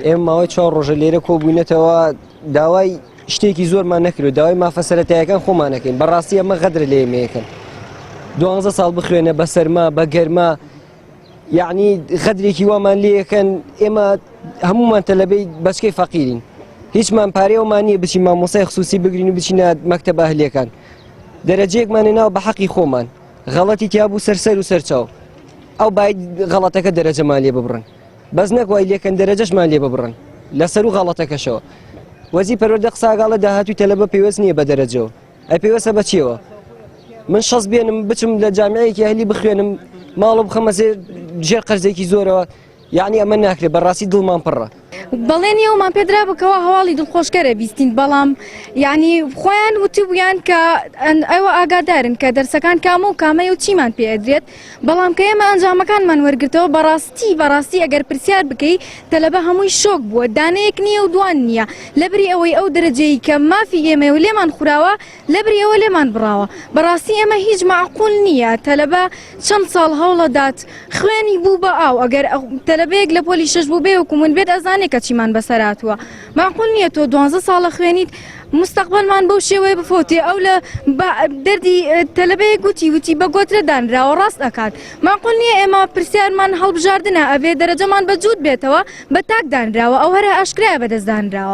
ئێمە ماوەی 4 ڕۆژە لێرە کۆبووینەتەوە داوای شتێکی زۆرمان نەکرێت داوای مافەسەرەتایەکان خۆمان نەکەین بەڕاستی ئەمە غەدرە لە ئێمەیەکەن 12 ساڵ بخوێنە بە سەرما بە گەرما یعنی غەدرێکی وامان لێەکەن ئێمە هەمومان تەلەبەی بەچکەی فەقیرین هیچمان پارەیەوەمان نییە بچین مامۆستای خصوصی بگرین و بچینە مەکتەبە ئەهلیەکان دەرەجەیەکمان هێناوە بە حەقی خۆمان غەڵەتی تیا بوو سەر و سەرچاو ئەو باید غەڵەتەکە دەرەجەمان لێ ببڕن بەس نەکوای لێکەن دەرەجەشمان لێ ببڕن لەسەر و غەڵەتەکەشەوە وەزی پەروەردە قساگاڵە داهاتوی تەلەبە پێوەست نییە بە دەرەجەوە ئەی پێوەستە بەچێوە من شەز بێنم بچم لە جامعەیەکی ئەهلی بخوێنم ماڵە بخەمە ژێر قەرزێکی زۆرەوە یعنی ئەمە ناکرێت بەڕاستی دڵمان پڕە بەڵێنی ئەومان پێدرا بکەوە هەواڵی دڵخۆشکەرە بیستین بەڵام یعنی خۆیان وتی بوویان کە ئەوە ئاگادارن کە دەرسەکان کامە و کامەیە و چیمان پێدرێت بەڵام کە ئێمە ئەنجامەکانمان وەرگرتەوە بەڕاستی ئەگەر پرسیار بکەی تەلەبە هەمووی شۆک بووە دانەیەک نییە و دوان نییە لەبری ئەوەی ئەو دەرەجەی کە مافی ئێمە و لێمان خوراوە لەبری ئەوە لێمان بڕاوە بەڕاستی ئێمە هیچ معقول نییە تەلەبە چەند ساڵ هەوڵەدات خوێنی بوو بە ئاو ئەگەر تەلەبەیەک لە پۆلی 6 بوو بێ وەکو من بێت ئەزانێت کە چیمان بەسەراتوە معقول نییە تۆ 12 ساڵە خوێنیت مستقبلمان بەو شێوەیە بفۆتێ ئەو لە دەردی تەلەبەیە وتی بە گۆترە دانراوە ڕاست ئەکات معقول نییە ئێمە پرسیارمان هەڵبژاردنە ئەوێ دەرەجەمان بەجوود بێتەوە بە تاک دانراوە ئەو هەرە ئاشکرایە بەدەست دانراوە